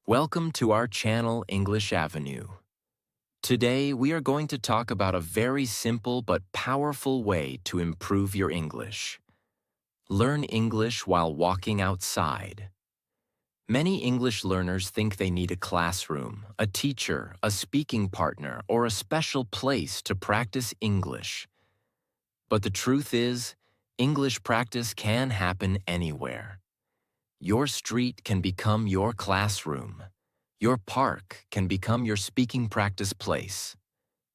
Welcome to our channel, English Avenue. Today, we are going to talk about a very simple but powerful way to improve your English. Learn English while walking outside. Many English learners think they need a classroom, a teacher, a speaking partner, or a special place to practice English. But the truth is, English practice can happen anywhere. Your street can become your classroom. Your park can become your speaking practice place.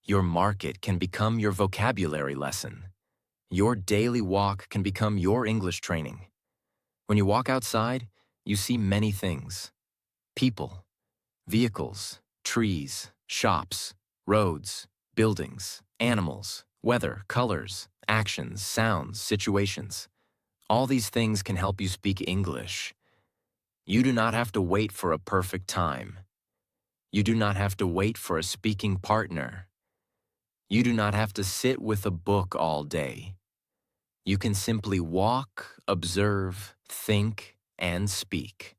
Your market can become your vocabulary lesson. Your daily walk can become your English training. When you walk outside, you see many things. People, vehicles, trees, shops, roads, buildings, animals, weather, colors, actions, sounds, situations. All these things can help you speak English. You do not have to wait for a perfect time. You do not have to wait for a speaking partner. You do not have to sit with a book all day. You can simply walk, observe, think, and speak.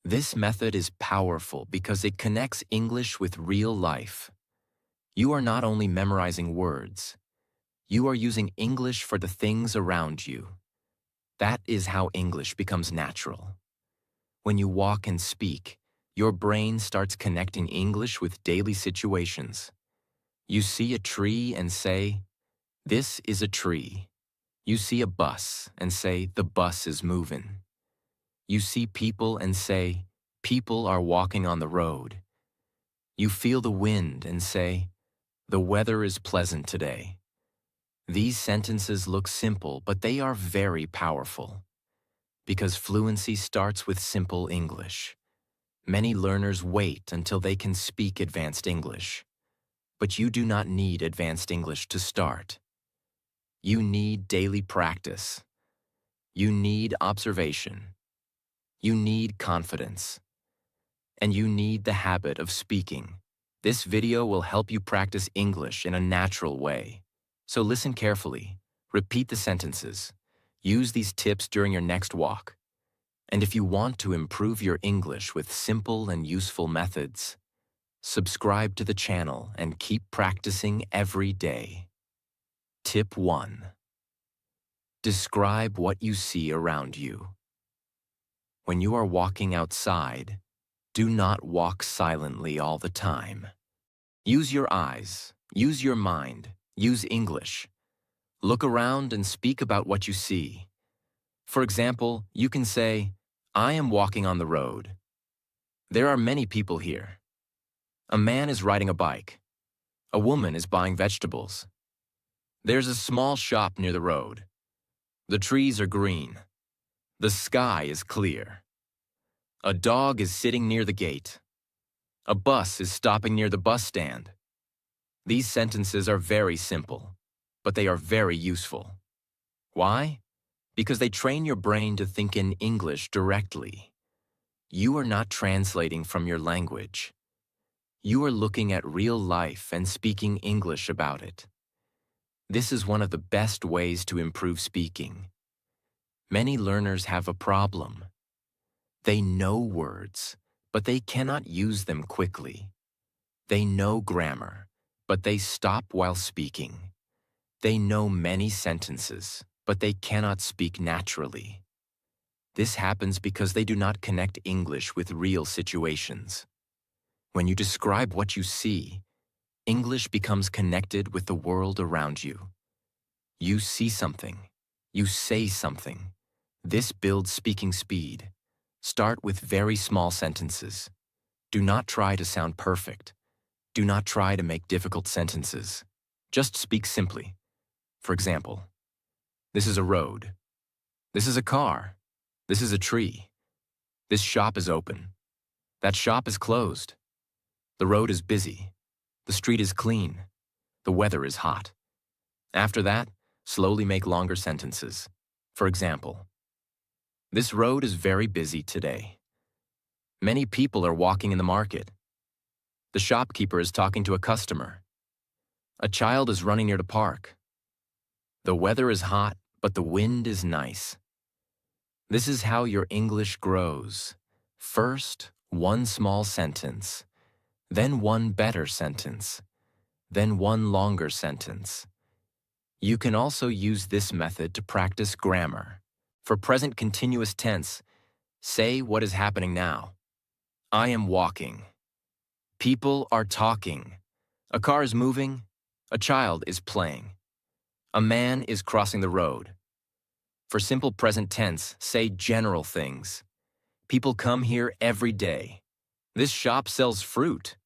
This method is powerful because it connects English with real life. You are not only memorizing words, you are using English for the things around you. That is how English becomes natural. When you walk and speak, your brain starts connecting English with daily situations. You see a tree and say, "This is a tree." You see a bus and say, "The bus is moving." You see people and say, "People are walking on the road." You feel the wind and say, "The weather is pleasant today." These sentences look simple, but they are very powerful. Because fluency starts with simple English. Many learners wait until they can speak advanced English. But you do not need advanced English to start. You need daily practice. You need observation. You need confidence. And you need the habit of speaking. This video will help you practice English in a natural way. So listen carefully, repeat the sentences, use these tips during your next walk. And if you want to improve your English with simple and useful methods, subscribe to the channel and keep practicing every day. Tip 1. Describe what you see around you. When you are walking outside, do not walk silently all the time. Use your eyes, use your mind, use English. Look around and speak about what you see. For example, you can say, "I am walking on the road. There are many people here. A man is riding a bike. A woman is buying vegetables. There's a small shop near the road. The trees are green. The sky is clear. A dog is sitting near the gate. A bus is stopping near the bus stand." These sentences are very simple, but they are very useful. Why? Because they train your brain to think in English directly. You are not translating from your language. You are looking at real life and speaking English about it. This is one of the best ways to improve speaking. Many learners have a problem. They know words, but they cannot use them quickly. They know grammar, but they stop while speaking. They know many sentences, but they cannot speak naturally. This happens because they do not connect English with real situations. When you describe what you see, English becomes connected with the world around you. You see something. You say something. This builds speaking speed. Start with very small sentences. Do not try to sound perfect. Do not try to make difficult sentences. Just speak simply. For example, "This is a road. This is a car. This is a tree. This shop is open. That shop is closed. The road is busy. The street is clean. The weather is hot." After that, slowly make longer sentences. For example, "This road is very busy today. Many people are walking in the market. The shopkeeper is talking to a customer. A child is running near the park. The weather is hot, but the wind is nice." This is how your English grows. First, one small sentence, then one better sentence, then one longer sentence. You can also use this method to practice grammar. For present continuous tense, say what is happening now. I am walking. People are talking. A car is moving. A child is playing. A man is crossing the road. For simple present tense, say general things. People come here every day. This shop sells fruit.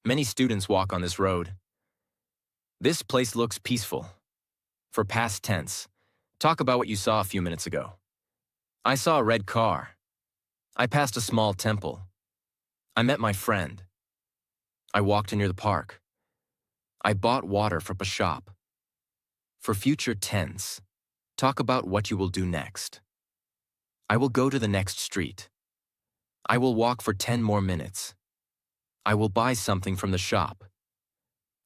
Many students walk on this road. This place looks peaceful. For past tense, talk about what you saw a few minutes ago. I saw a red car. I passed a small temple. I met my friend. I walked near the park. I bought water from a shop. For future tense, talk about what you will do next. I will go to the next street. I will walk for 10 more minutes. I will buy something from the shop.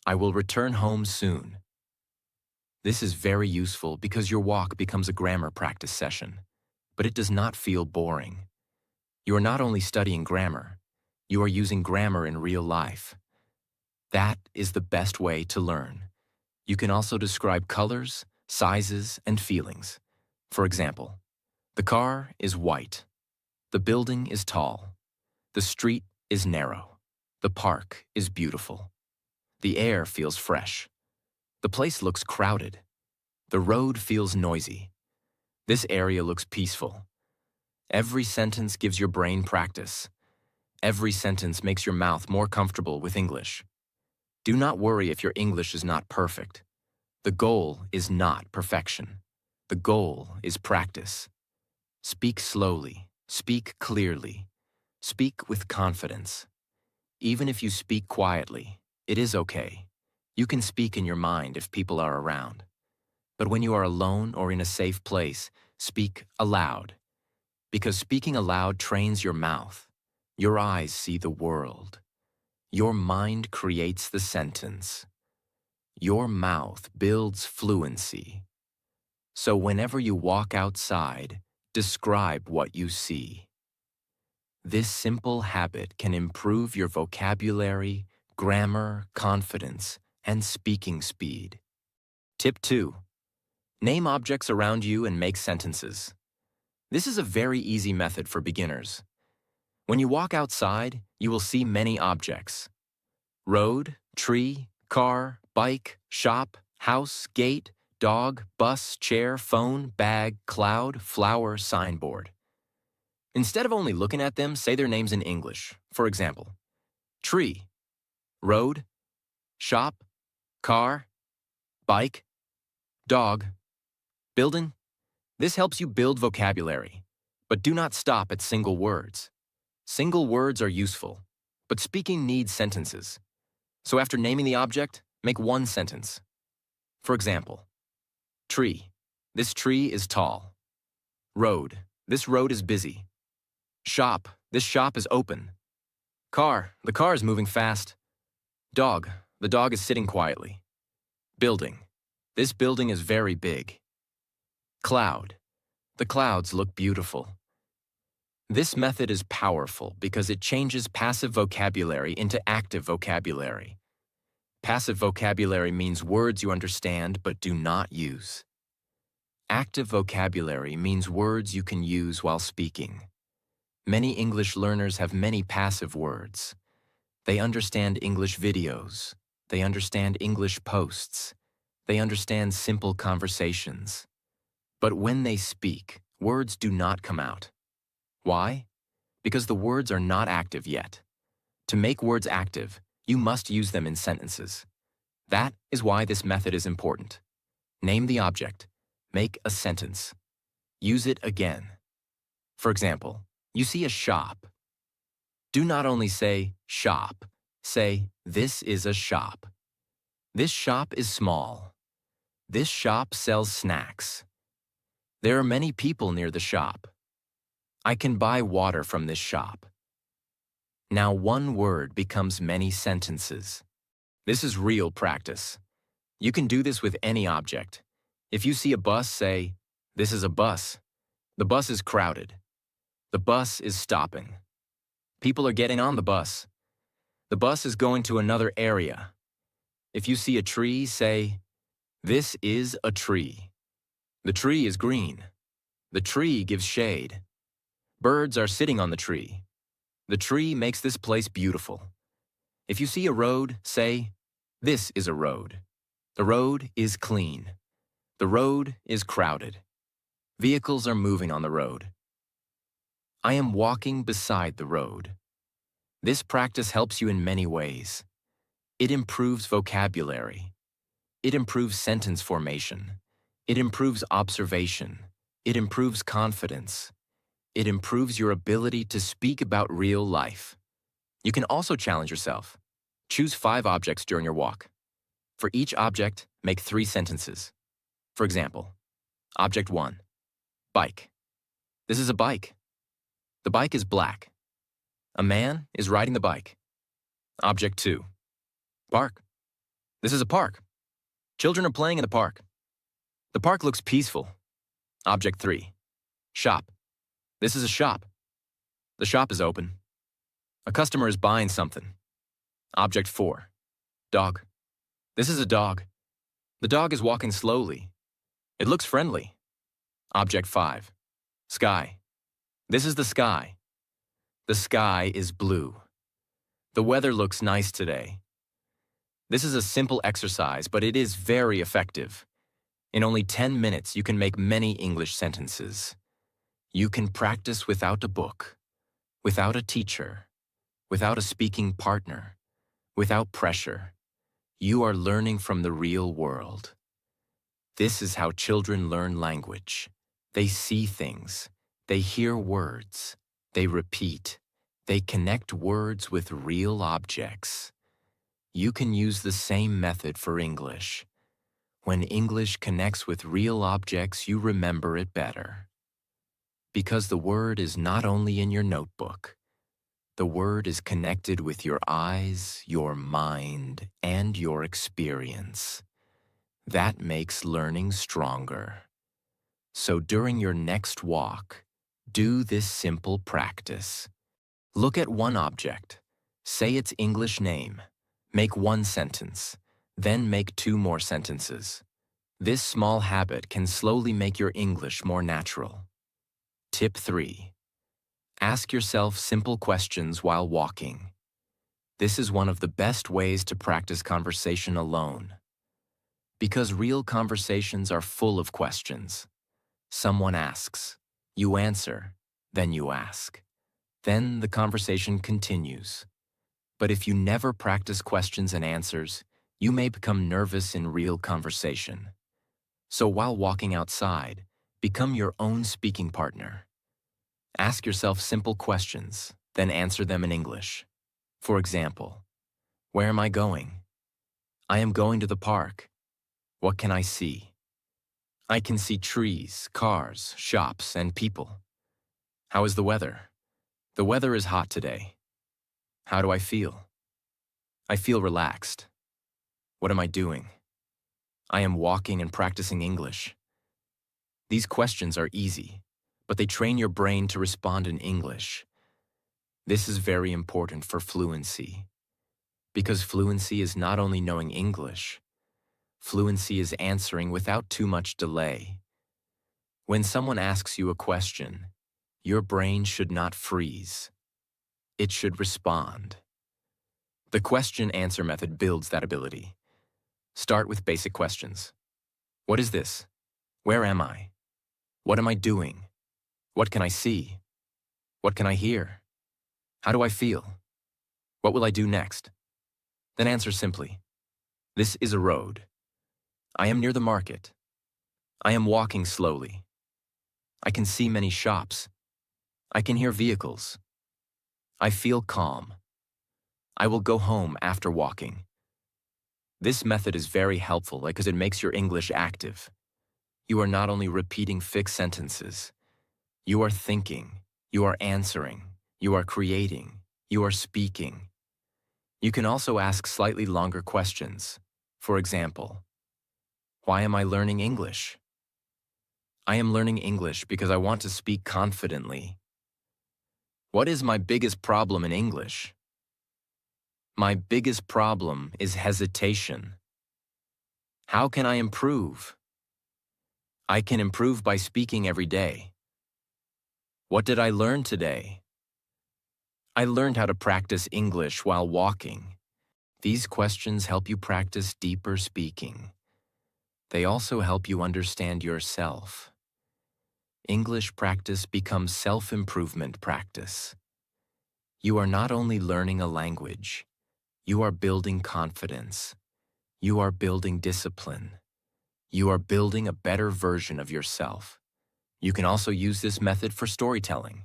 I will return home soon. This is very useful because your walk becomes a grammar practice session, but it does not feel boring. You are not only studying grammar, you are using grammar in real life. That is the best way to learn. You can also describe colors, sizes, and feelings. For example, the car is white. The building is tall. The street is narrow. The park is beautiful. The air feels fresh. The place looks crowded. The road feels noisy. This area looks peaceful. Every sentence gives your brain practice. Every sentence makes your mouth more comfortable with English. Do not worry if your English is not perfect. The goal is not perfection. The goal is practice. Speak slowly. Speak clearly. Speak with confidence. Even if you speak quietly, it is okay. You can speak in your mind if people are around. But when you are alone or in a safe place, speak aloud. Because speaking aloud trains your mouth. Your eyes see the world. Your mind creates the sentence. Your mouth builds fluency. So whenever you walk outside, describe what you see. This simple habit can improve your vocabulary, grammar, confidence, and speaking speed. Tip 2. Name objects around you and make sentences. This is a very easy method for beginners. When you walk outside, you will see many objects. Road, tree, car, bike, shop, house, gate, dog, bus, chair, phone, bag, cloud, flower, signboard. Instead of only looking at them, say their names in English. For example, tree, road, shop, car, bike, dog, building. This helps you build vocabulary, but do not stop at single words. Single words are useful, but speaking needs sentences. So after naming the object, make one sentence. For example, tree. This tree is tall. Road. This road is busy. Shop. This shop is open. Car. The car is moving fast. Dog. The dog is sitting quietly. Building. This building is very big. Cloud. The clouds look beautiful. This method is powerful because it changes passive vocabulary into active vocabulary. Passive vocabulary means words you understand but do not use. Active vocabulary means words you can use while speaking. Many English learners have many passive words. They understand English videos. They understand English posts. They understand simple conversations. But when they speak, words do not come out. Why? Because the words are not active yet. To make words active, you must use them in sentences. That is why this method is important. Name the object. Make a sentence. Use it again. For example, you see a shop. Do not only say shop. Say, this is a shop. This shop is small. This shop sells snacks. There are many people near the shop. I can buy water from this shop. Now one word becomes many sentences. This is real practice. You can do this with any object. If you see a bus, say, this is a bus. The bus is crowded. The bus is stopping. People are getting on the bus. The bus is going to another area. If you see a tree, say, "This is a tree." The tree is green. The tree gives shade. Birds are sitting on the tree. The tree makes this place beautiful. If you see a road, say, "This is a road." The road is clean. The road is crowded. Vehicles are moving on the road. I am walking beside the road. This practice helps you in many ways. It improves vocabulary. It improves sentence formation. It improves observation. It improves confidence. It improves your ability to speak about real life. You can also challenge yourself. Choose 5 objects during your walk. For each object, make 3 sentences. For example, Object 1, bike. This is a bike. The bike is black. A man is riding the bike. Object 2, park. This is a park. Children are playing in the park. The park looks peaceful. Object 3, shop. This is a shop. The shop is open. A customer is buying something. Object 4, dog. This is a dog. The dog is walking slowly. It looks friendly. Object 5, sky. This is the sky. The sky is blue. The weather looks nice today. This is a simple exercise, but it is very effective. In only 10 minutes, you can make many English sentences. You can practice without a book, without a teacher, without a speaking partner, without pressure. You are learning from the real world. This is how children learn language. They see things. They hear words. They repeat. They connect words with real objects. You can use the same method for English. When English connects with real objects, you remember it better. Because the word is not only in your notebook. The word is connected with your eyes, your mind, and your experience. That makes learning stronger. So during your next walk, do this simple practice. Look at one object. Say its English name. Make 1 sentence. Then make 2 more sentences. This small habit can slowly make your English more natural. Tip 3. Ask yourself simple questions while walking. This is one of the best ways to practice conversation alone. Because real conversations are full of questions. Someone asks, you answer, then you ask. Then the conversation continues. But if you never practice questions and answers, you may become nervous in real conversation. So while walking outside, become your own speaking partner. Ask yourself simple questions, then answer them in English. For example, where am I going? I am going to the park. What can I see? I can see trees, cars, shops, and people. How is the weather? The weather is hot today. How do I feel? I feel relaxed. What am I doing? I am walking and practicing English. These questions are easy, but they train your brain to respond in English. This is very important for fluency, because fluency is not only knowing English, fluency is answering without too much delay. When someone asks you a question, your brain should not freeze. It should respond. The question-answer method builds that ability. Start with basic questions. What is this? Where am I? What am I doing? What can I see? What can I hear? How do I feel? What will I do next? Then answer simply. This is a road. I am near the market. I am walking slowly. I can see many shops. I can hear vehicles. I feel calm. I will go home after walking. This method is very helpful because it makes your English active. You are not only repeating fixed sentences. You are thinking, you are answering, you are creating, you are speaking. You can also ask slightly longer questions. For example, why am I learning English? I am learning English because I want to speak confidently. What is my biggest problem in English? My biggest problem is hesitation. How can I improve? I can improve by speaking every day. What did I learn today? I learned how to practice English while walking. These questions help you practice deeper speaking. They also help you understand yourself. English practice becomes self-improvement practice. You are not only learning a language, you are building confidence. You are building discipline. You are building a better version of yourself. You can also use this method for storytelling.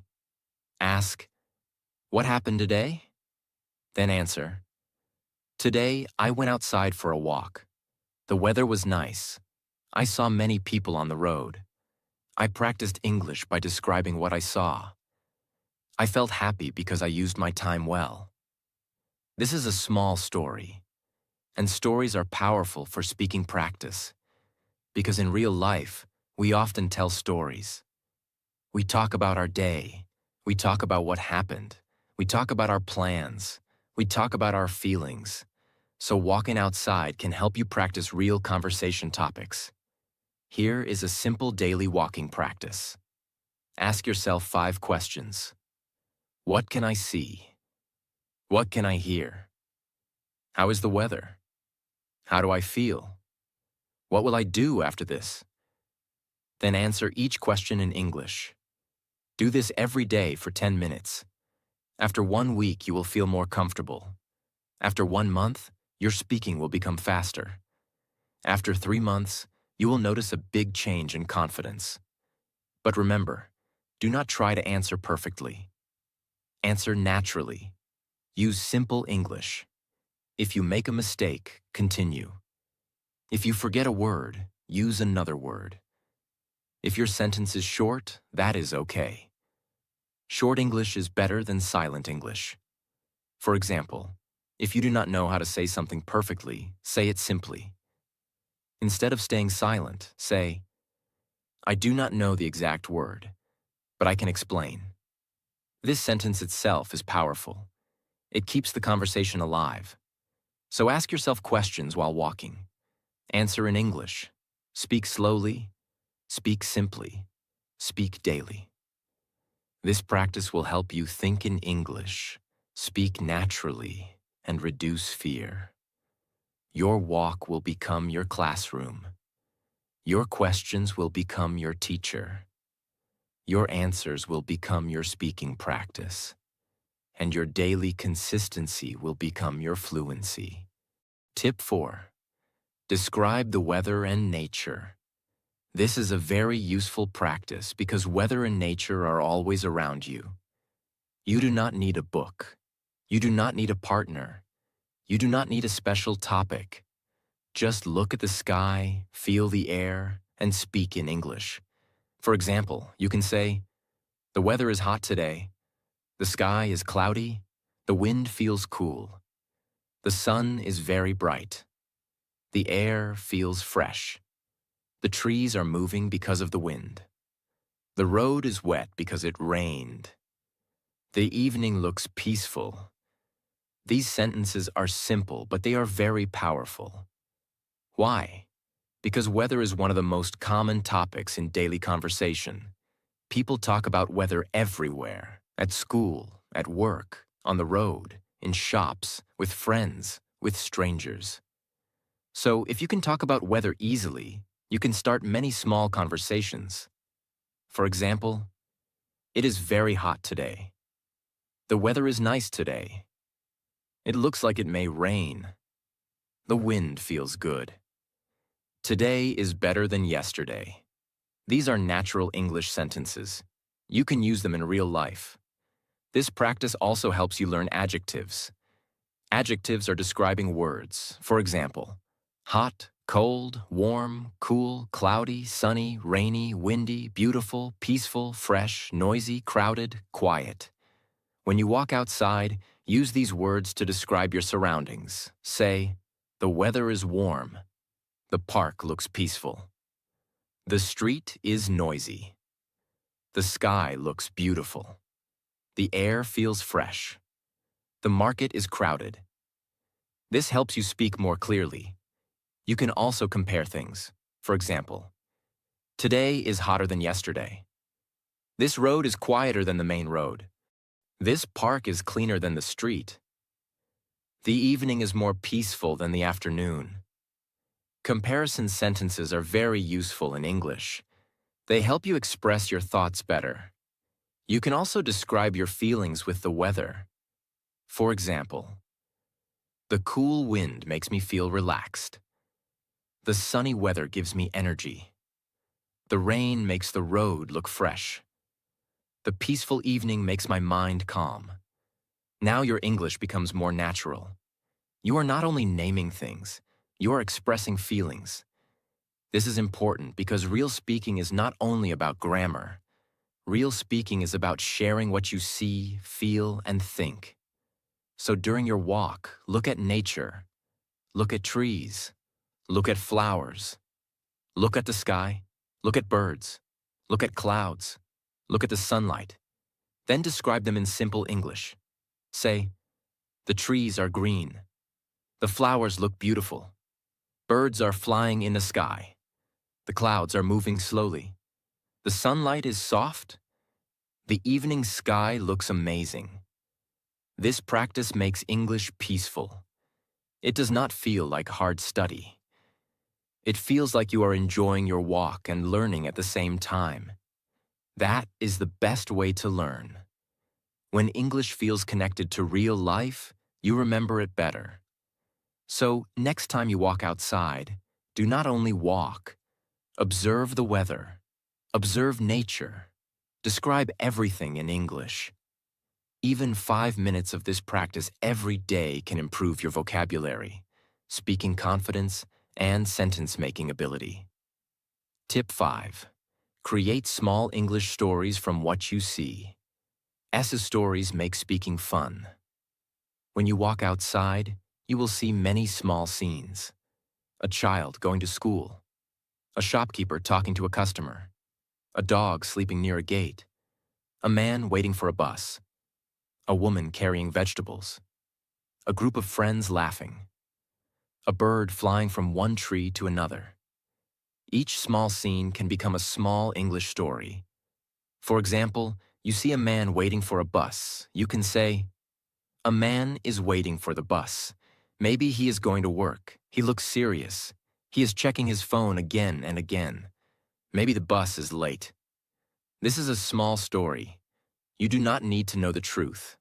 Ask, "What happened today?" Then answer, "Today, I went outside for a walk. The weather was nice. I saw many people on the road. I practiced English by describing what I saw. I felt happy because I used my time well." This is a small story, and stories are powerful for speaking practice, because in real life, we often tell stories. We talk about our day. We talk about what happened. We talk about our plans. We talk about our feelings. So walking outside can help you practice real conversation topics. Here is a simple daily walking practice. Ask yourself 5 questions. What can I see? What can I hear? How is the weather? How do I feel? What will I do after this? Then answer each question in English. Do this every day for 10 minutes. After 1 week, you will feel more comfortable. After 1 month, your speaking will become faster. After 3 months, you will notice a big change in confidence. But remember, do not try to answer perfectly. Answer naturally. Use simple English. If you make a mistake, continue. If you forget a word, use another word. If your sentence is short, that is okay. Short English is better than silent English. For example, if you do not know how to say something perfectly, say it simply. Instead of staying silent, say, "I do not know the exact word, but I can explain." This sentence itself is powerful. It keeps the conversation alive. So ask yourself questions while walking. Answer in English. Speak slowly. Speak simply. Speak daily. This practice will help you think in English, speak naturally, and reduce fear. Your walk will become your classroom. Your questions will become your teacher. Your answers will become your speaking practice. And your daily consistency will become your fluency. Tip 4. Describe the weather and nature. This is a very useful practice because weather and nature are always around you. You do not need a book. You do not need a partner. You do not need a special topic. Just look at the sky, feel the air, and speak in English. For example, you can say, "The weather is hot today. The sky is cloudy. The wind feels cool. The sun is very bright. The air feels fresh. The trees are moving because of the wind. The road is wet because it rained. The evening looks peaceful." These sentences are simple, but they are very powerful. Why? Because weather is one of the most common topics in daily conversation. People talk about weather everywhere, at school, at work, on the road, in shops, with friends, with strangers. So if you can talk about weather easily, you can start many small conversations. For example, "It is very hot today." "The weather is nice today." "It looks like it may rain." "The wind feels good." "Today is better than yesterday." These are natural English sentences. You can use them in real life. This practice also helps you learn adjectives. Adjectives are describing words. For example, hot, cold, warm, cool, cloudy, sunny, rainy, windy, beautiful, peaceful, fresh, noisy, crowded, quiet. When you walk outside, use these words to describe your surroundings. Say, "The weather is warm." "The park looks peaceful." "The street is noisy." "The sky looks beautiful." The air feels fresh. The market is crowded. This helps you speak more clearly. You can also compare things. For example, today is hotter than yesterday. This road is quieter than the main road. This park is cleaner than the street. The evening is more peaceful than the afternoon. Comparison sentences are very useful in English. They help you express your thoughts better. You can also describe your feelings with the weather. For example, the cool wind makes me feel relaxed. The sunny weather gives me energy. The rain makes the road look fresh. The peaceful evening makes my mind calm. Now your English becomes more natural. You are not only naming things, you are expressing feelings. This is important because real speaking is not only about grammar. Real speaking is about sharing what you see, feel, and think. So during your walk, look at nature. Look at trees. Look at flowers. Look at the sky. Look at birds. Look at clouds. Look at the sunlight. Then describe them in simple English. Say, the trees are green. The flowers look beautiful. Birds are flying in the sky. The clouds are moving slowly. The sunlight is soft. The evening sky looks amazing. This practice makes English peaceful. It does not feel like hard study. It feels like you are enjoying your walk and learning at the same time. That is the best way to learn. When English feels connected to real life, you remember it better. So, next time you walk outside, do not only walk. Observe the weather. Observe nature. Describe everything in English. Even 5 minutes of this practice every day can improve your vocabulary, speaking confidence, and sentence-making ability. Tip 5. Create small English stories from what you see. Essay stories make speaking fun. When you walk outside, you will see many small scenes. A child going to school. A shopkeeper talking to a customer. A dog sleeping near a gate. A man waiting for a bus. A woman carrying vegetables. A group of friends laughing. A bird flying from one tree to another. Each small scene can become a small English story. For example, you see a man waiting for a bus. You can say, a man is waiting for the bus. Maybe he is going to work. He looks serious. He is checking his phone again and again. Maybe the bus is late. This is a small story. You do not need to know the truth.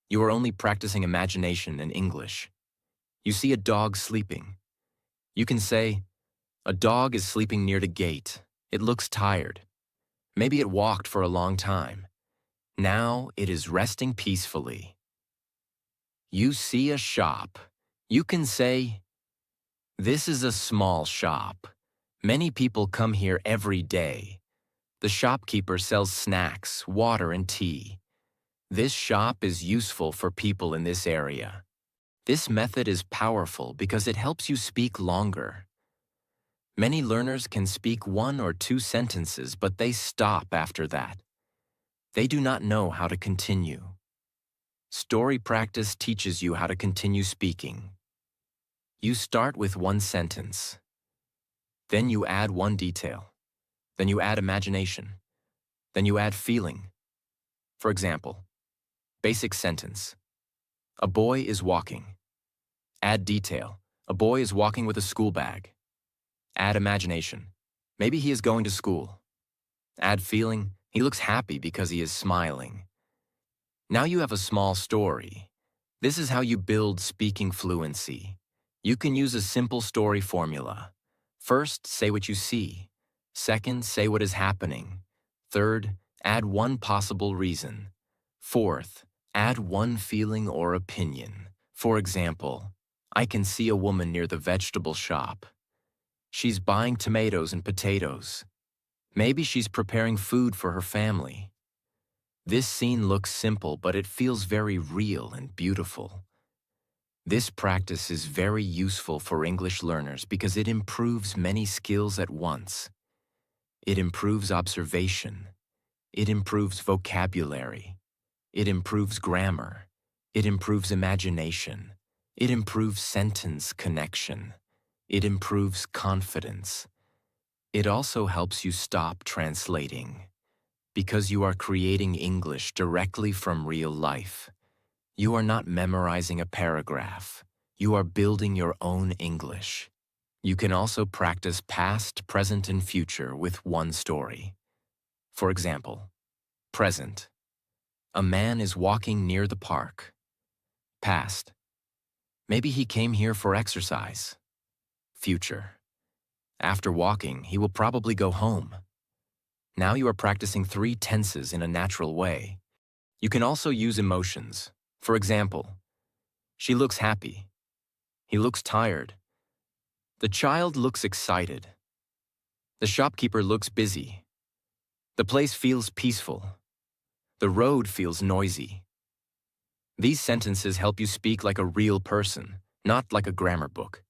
You are only practicing imagination in English. You see a dog sleeping. You can say, a dog is sleeping near the gate. It looks tired. Maybe it walked for a long time. Now it is resting peacefully. You see a shop. You can say, this is a small shop. Many people come here every day. The shopkeeper sells snacks, water, and tea. This shop is useful for people in this area. This method is powerful because it helps you speak longer. Many learners can speak 1 or 2 sentences, but they stop after that. They do not know how to continue. Story practice teaches you how to continue speaking. You start with 1 sentence. Then you add 1 detail. Then you add imagination. Then you add feeling. For example, basic sentence. A boy is walking. Add detail. A boy is walking with a school bag. Add imagination. Maybe he is going to school. Add feeling. He looks happy because he is smiling. Now you have a small story. This is how you build speaking fluency. You can use a simple story formula. First, say what you see. Second, say what is happening. Third, add 1 possible reason. Fourth, add 1 feeling or opinion. For example, I can see a woman near the vegetable shop. She's buying tomatoes and potatoes. Maybe she's preparing food for her family. This scene looks simple, but it feels very real and beautiful. This practice is very useful for English learners because it improves many skills at once. It improves observation. It improves vocabulary. It improves grammar. It improves imagination. It improves sentence connection. It improves confidence. It also helps you stop translating, because you are creating English directly from real life. You are not memorizing a paragraph. You are building your own English. You can also practice past, present, and future with one story. For example, present. A man is walking near the park. Past. Maybe he came here for exercise. Future. After walking, he will probably go home. Now you are practicing 3 tenses in a natural way. You can also use emotions. For example, she looks happy. He looks tired. The child looks excited. The shopkeeper looks busy. The place feels peaceful. The road feels noisy. These sentences help you speak like a real person, not like a grammar book.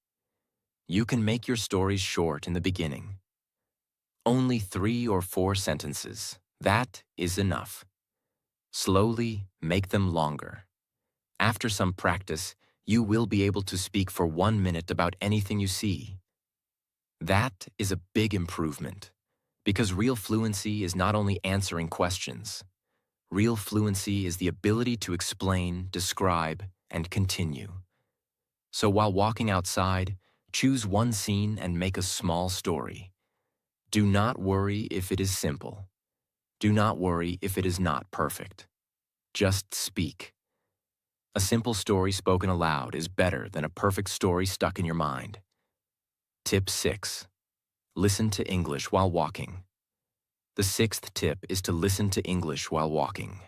You can make your stories short in the beginning. Only 3 or 4 sentences. That is enough. Slowly make them longer. After some practice, you will be able to speak for 1 minute about anything you see. That is a big improvement, because real fluency is not only answering questions. Real fluency is the ability to explain, describe, and continue. So while walking outside, choose one scene and make a small story. Do not worry if it is simple. Do not worry if it is not perfect. Just speak. A simple story spoken aloud is better than a perfect story stuck in your mind. Tip 6. Listen to English while walking. The 6th tip is to listen to English while walking.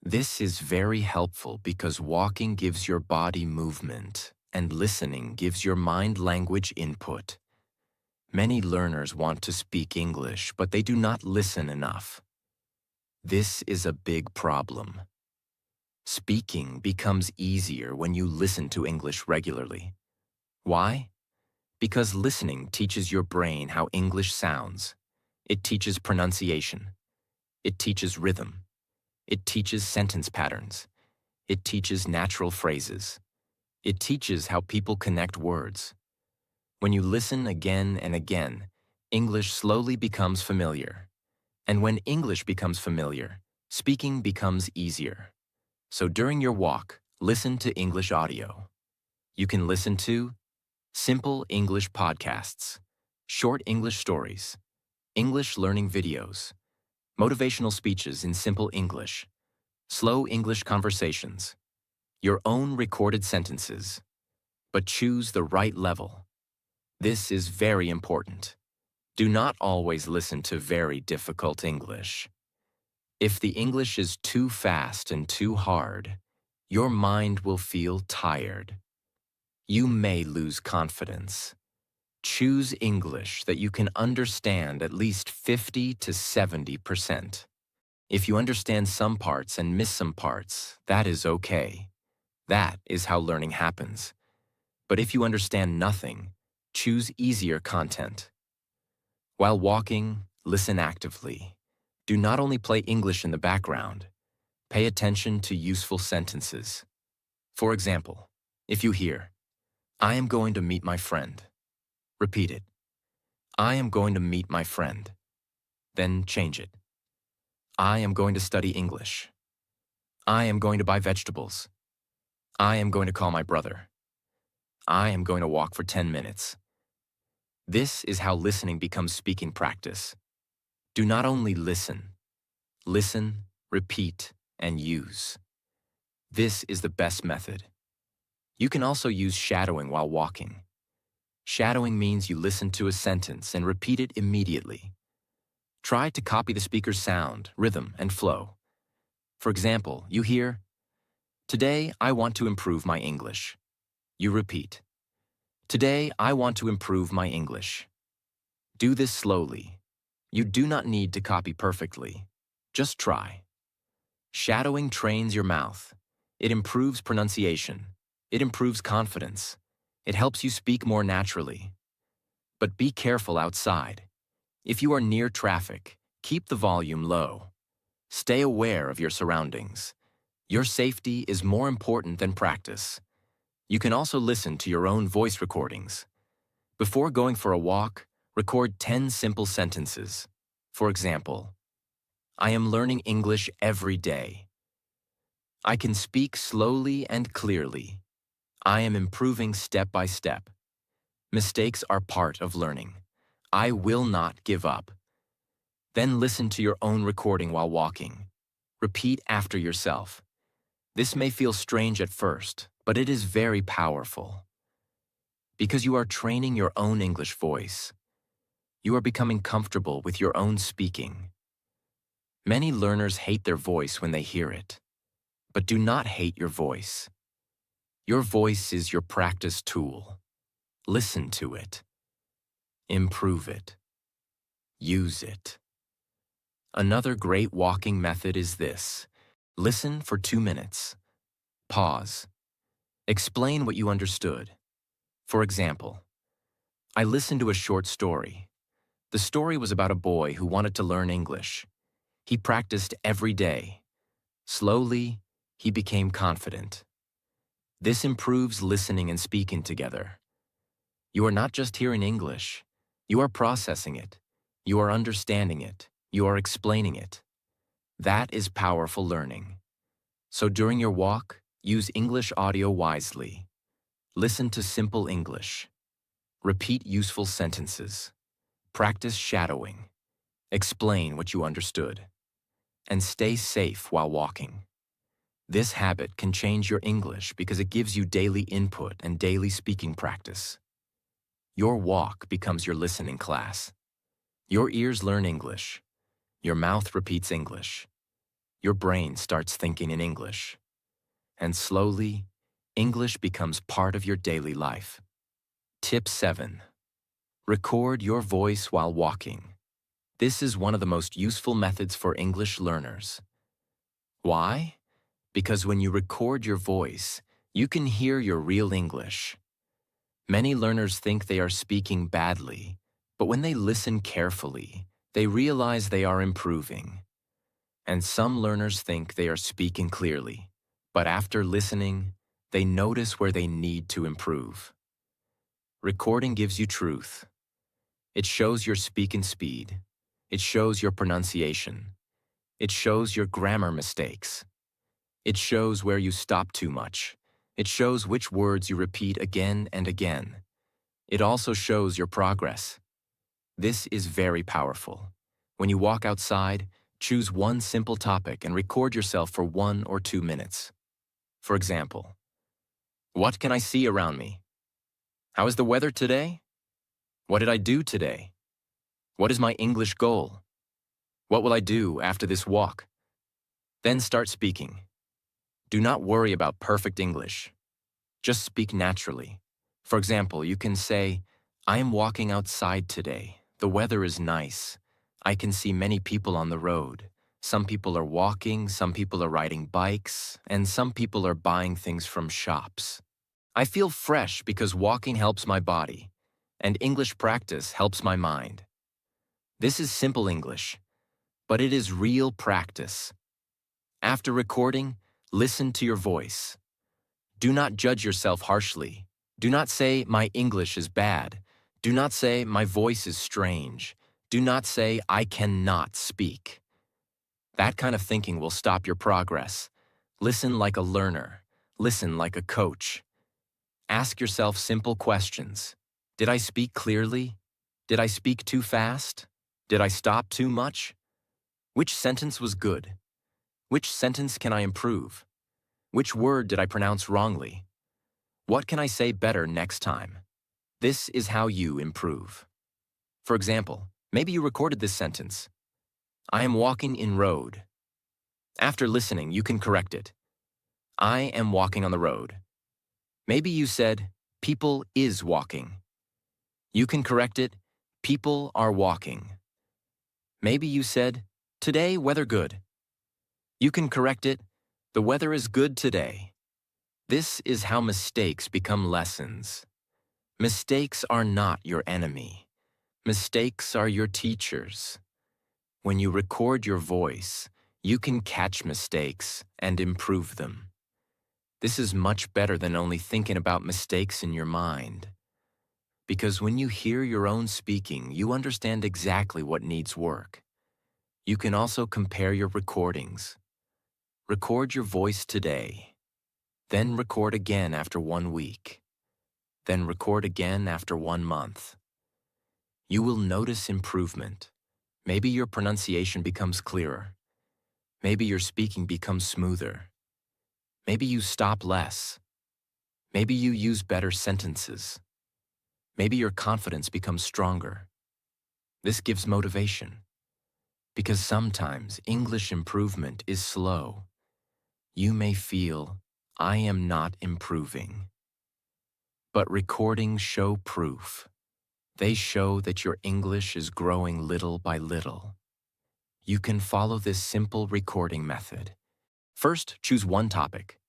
This is very helpful because walking gives your body movement and listening gives your mind language input. Many learners want to speak English, but they do not listen enough. This is a big problem. Speaking becomes easier when you listen to English regularly. Why? Because listening teaches your brain how English sounds. It teaches pronunciation. It teaches rhythm. It teaches sentence patterns. It teaches natural phrases. It teaches how people connect words. When you listen again and again, English slowly becomes familiar. And when English becomes familiar, speaking becomes easier. So during your walk, listen to English audio. You can listen to simple English podcasts, short English stories, English learning videos, motivational speeches in simple English, slow English conversations, your own recorded sentences. But choose the right level. This is very important. Do not always listen to very difficult English. If the English is too fast and too hard, your mind will feel tired. You may lose confidence. Choose English that you can understand at least 50 to 70%. If you understand some parts and miss some parts, that is okay. That is how learning happens. But if you understand nothing, choose easier content. While walking, listen actively. Do not only play English in the background. Pay attention to useful sentences. For example, if you hear, "I am going to meet my friend," repeat it. "I am going to meet my friend." Then change it. "I am going to study English." "I am going to buy vegetables." "I am going to call my brother." "I am going to walk for 10 minutes." This is how listening becomes speaking practice. Do not only listen. Listen, repeat, and use. This is the best method. You can also use shadowing while walking. Shadowing means you listen to a sentence and repeat it immediately. Try to copy the speaker's sound, rhythm, and flow. For example, you hear, "Today I want to improve my English." You repeat, "Today I want to improve my English." Do this slowly. You do not need to copy perfectly. Just try. Shadowing trains your mouth. It improves pronunciation. It improves confidence. It helps you speak more naturally. But be careful outside. If you are near traffic, keep the volume low. Stay aware of your surroundings. Your safety is more important than practice. You can also listen to your own voice recordings. Before going for a walk, record 10 simple sentences. For example, I am learning English every day. I can speak slowly and clearly. I am improving step by step. Mistakes are part of learning. I will not give up. Then listen to your own recording while walking. Repeat after yourself. This may feel strange at first, but it is very powerful. Because you are training your own English voice. You are becoming comfortable with your own speaking. Many learners hate their voice when they hear it. But do not hate your voice. Your voice is your practice tool. Listen to it. Improve it. Use it. Another great walking method is this. Listen for 2 minutes. Pause. Explain what you understood. For example, I listened to a short story. The story was about a boy who wanted to learn English. He practiced every day. Slowly, he became confident. This improves listening and speaking together. You are not just hearing English. You are processing it. You are understanding it. You are explaining it. That is powerful learning. So during your walk, use English audio wisely. Listen to simple English. Repeat useful sentences. Practice shadowing. Explain what you understood. And stay safe while walking. This habit can change your English because it gives you daily input and daily speaking practice. Your walk becomes your listening class. Your ears learn English. Your mouth repeats English. Your brain starts thinking in English. And slowly, English becomes part of your daily life. Tip 7. Record your voice while walking. This is one of the most useful methods for English learners. Why? Because when you record your voice, you can hear your real English. Many learners think they are speaking badly, but when they listen carefully, they realize they are improving. And some learners think they are speaking clearly, but after listening, they notice where they need to improve. Recording gives you truth. It shows your speaking speed. It shows your pronunciation. It shows your grammar mistakes. It shows where you stop too much. It shows which words you repeat again and again. It also shows your progress. This is very powerful. When you walk outside, choose one simple topic and record yourself for 1 or 2 minutes. For example, what can I see around me? How is the weather today? What did I do today? What is my English goal? What will I do after this walk? Then start speaking. Do not worry about perfect English. Just speak naturally. For example, you can say, I am walking outside today. The weather is nice. I can see many people on the road. Some people are walking, some people are riding bikes, and some people are buying things from shops. I feel fresh because walking helps my body, and English practice helps my mind. This is simple English, but it is real practice. After recording, listen to your voice. Do not judge yourself harshly. Do not say, my English is bad. Do not say, my voice is strange. Do not say, I cannot speak. That kind of thinking will stop your progress. Listen like a learner. Listen like a coach. Ask yourself simple questions. Did I speak clearly? Did I speak too fast? Did I stop too much? Which sentence was good? Which sentence can I improve? Which word did I pronounce wrongly? What can I say better next time? This is how you improve. For example, maybe you recorded this sentence. I am walking in road. After listening, you can correct it. I am walking on the road. Maybe you said, people is walking. You can correct it, people are walking. Maybe you said, today weather good. You can correct it, the weather is good today. This is how mistakes become lessons. Mistakes are not your enemy. Mistakes are your teachers. When you record your voice, You can catch mistakes and improve them. This is much better than only thinking about mistakes in your mind. Because when you hear your own speaking, you understand exactly what needs work. You can also compare your recordings. Record your voice today. Then record again after 1 week. Then record again after 1 month. You will notice improvement. Maybe your pronunciation becomes clearer. Maybe your speaking becomes smoother. Maybe you stop less. Maybe you use better sentences. Maybe your confidence becomes stronger. This gives motivation. Because sometimes English improvement is slow. You may feel, I am not improving. But recordings show proof. They show that your English is growing little by little. You can follow this simple recording method. First, choose one topic.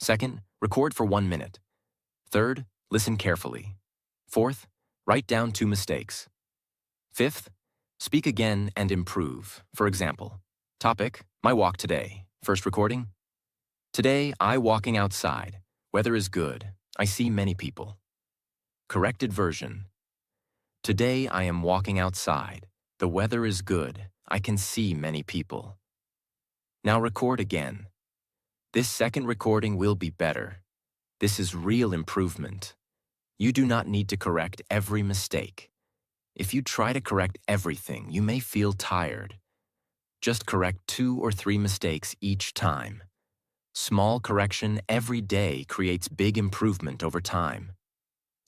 Second, record for 1 minute. Third, listen carefully. Fourth, write down 2 mistakes. Fifth, speak again and improve. For example, topic, my walk today. First recording. Today, I walking outside. Weather is good. I see many people. Corrected version. Today, I am walking outside. The weather is good. I can see many people. Now record again. This second recording will be better. This is real improvement. You do not need to correct every mistake. If you try to correct everything, you may feel tired. Just correct 2 or 3 mistakes each time. Small correction every day creates big improvement over time.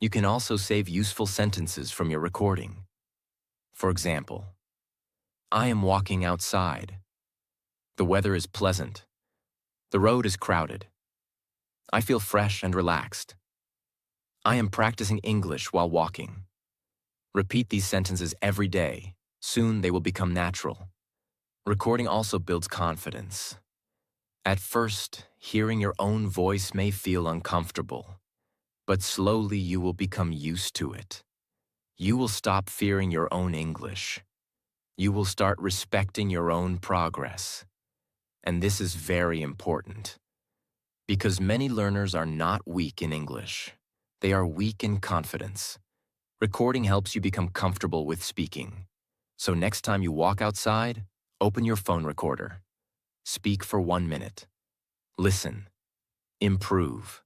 You can also save useful sentences from your recording. For example, I am walking outside. The weather is pleasant. The road is crowded. I feel fresh and relaxed. I am practicing English while walking. Repeat these sentences every day. Soon they will become natural. Recording also builds confidence. At first, hearing your own voice may feel uncomfortable, but slowly you will become used to it. You will stop fearing your own English. You will start respecting your own progress. And this is very important, because many learners are not weak in English. They are weak in confidence. Recording helps you become comfortable with speaking. So next time you walk outside, open your phone recorder. Speak for 1 minute. Listen. Improve.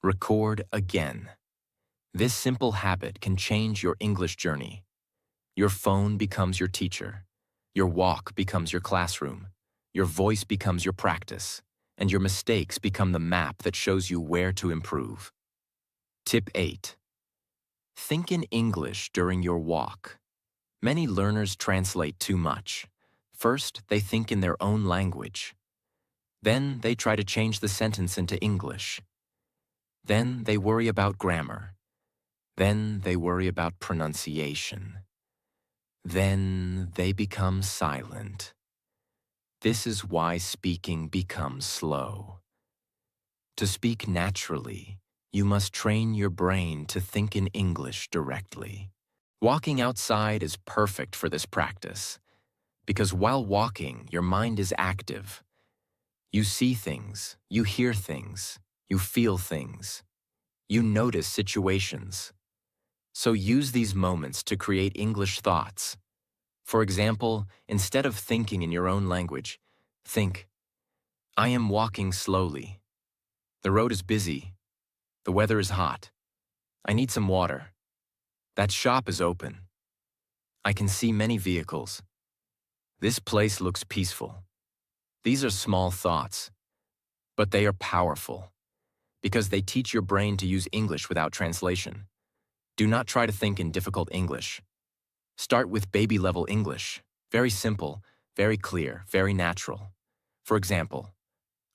Record again. This simple habit can change your English journey. Your phone becomes your teacher. Your walk becomes your classroom. Your voice becomes your practice. And your mistakes become the map that shows you where to improve. Tip 8. Think in English during your walk. Many learners translate too much. First, they think in their own language. Then, they try to change the sentence into English. Then, they worry about grammar. Then, they worry about pronunciation. Then, they become silent. This is why speaking becomes slow. To speak naturally, you must train your brain to think in English directly. Walking outside is perfect for this practice, because while walking, your mind is active. You see things, you hear things, you feel things, you notice situations. So use these moments to create English thoughts. For example, instead of thinking in your own language, think, I am walking slowly. The road is busy. The weather is hot. I need some water. That shop is open. I can see many vehicles. This place looks peaceful. These are small thoughts, but they are powerful because they teach your brain to use English without translation. Do not try to think in difficult English. Start with baby-level English. Very simple, very clear, very natural. For example,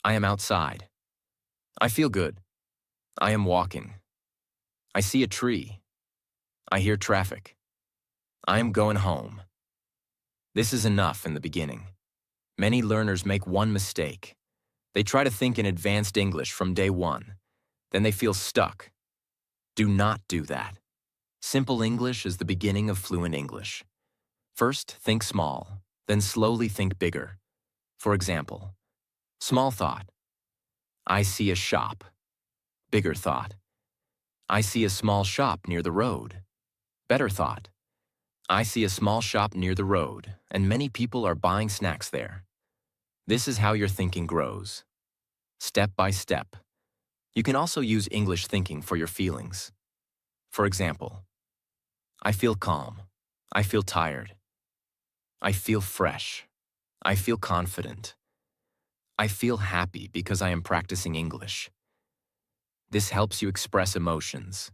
I am outside. I feel good. I am walking. I see a tree. I hear traffic. I am going home. This is enough in the beginning. Many learners make one mistake. They try to think in advanced English from day one. Then they feel stuck. Do not do that. Simple English is the beginning of fluent English. First, think small, then slowly think bigger. For example, small thought, I see a shop. Bigger thought, I see a small shop near the road. Better thought, I see a small shop near the road, and many people are buying snacks there. This is how your thinking grows, step by step. You can also use English thinking for your feelings. For example, I feel calm. I feel tired. I feel fresh. I feel confident. I feel happy because I am practicing English. This helps you express emotions,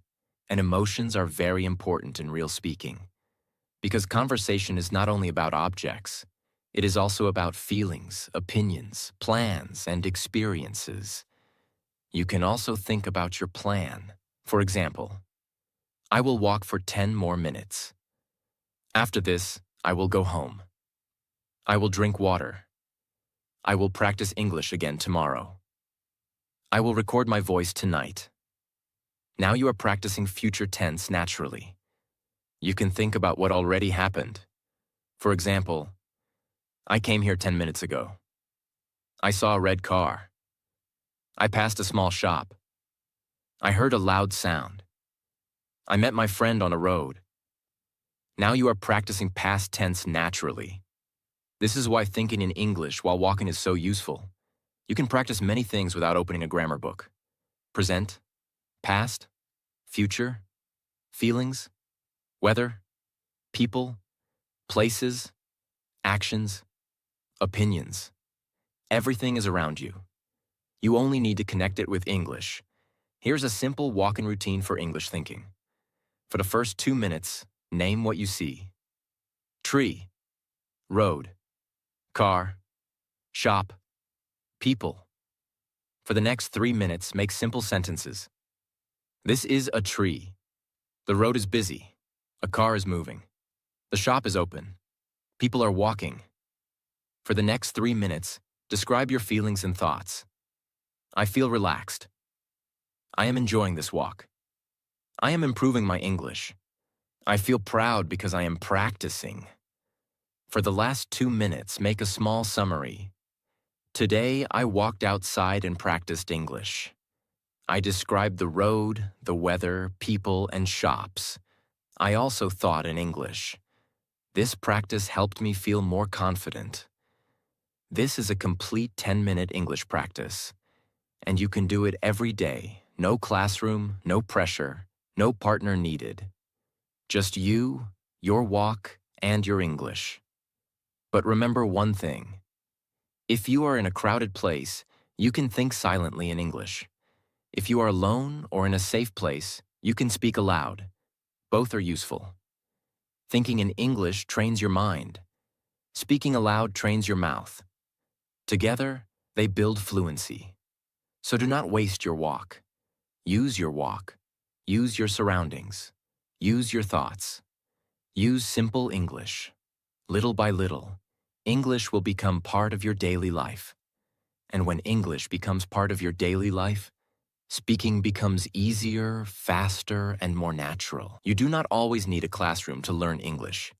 and emotions are very important in real speaking. Because conversation is not only about objects, it is also about feelings, opinions, plans, and experiences. You can also think about your plan. For example, I will walk for 10 more minutes. After this, I will go home. I will drink water. I will practice English again tomorrow. I will record my voice tonight. Now you are practicing future tense naturally. You can think about what already happened. For example, I came here 10 minutes ago. I saw a red car. I passed a small shop. I heard a loud sound. I met my friend on a road. Now you are practicing past tense naturally. This is why thinking in English while walking is so useful. You can practice many things without opening a grammar book. Present, past, future, feelings, weather, people, places, actions, opinions. Everything is around you. You only need to connect it with English. Here's a simple walk-in routine for English thinking. For the first 2 minutes, name what you see. Tree, road, car, shop, people. For the next 3 minutes, make simple sentences. This is a tree. The road is busy. A car is moving. The shop is open. People are walking. For the next 3 minutes, describe your feelings and thoughts. I feel relaxed. I am enjoying this walk. I am improving my English. I feel proud because I am practicing. For the last 2 minutes, make a small summary. Today, I walked outside and practiced English. I described the road, the weather, people, and shops. I also thought in English. This practice helped me feel more confident. This is a complete 10-minute English practice, and you can do it every day. No classroom, no pressure, no partner needed. Just you, your walk, and your English. But remember one thing. If you are in a crowded place, you can think silently in English. If you are alone or in a safe place, you can speak aloud. Both are useful. Thinking in English trains your mind. Speaking aloud trains your mouth. Together, they build fluency. So do not waste your walk. Use your walk. Use your surroundings. Use your thoughts. Use simple English. Little by little, English will become part of your daily life. And when English becomes part of your daily life, speaking becomes easier, faster, and more natural. You do not always need a classroom to learn English.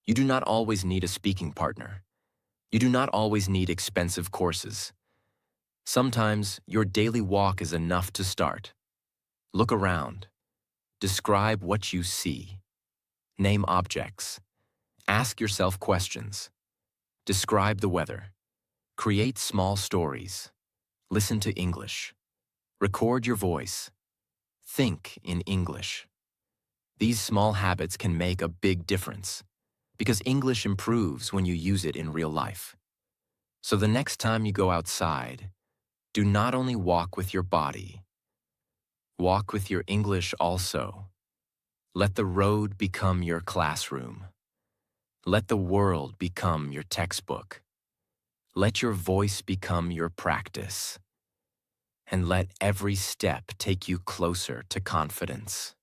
You do not always need a speaking partner. You do not always need expensive courses. Sometimes your daily walk is enough to start. Look around. Describe what you see. Name objects. Ask yourself questions. Describe the weather. Create small stories. Listen to English. Record your voice. Think in English. These small habits can make a big difference because English improves when you use it in real life. So the next time you go outside, do not only walk with your body, walk with your English also. Let the road become your classroom. Let the world become your textbook. Let your voice become your practice. And let every step take you closer to confidence.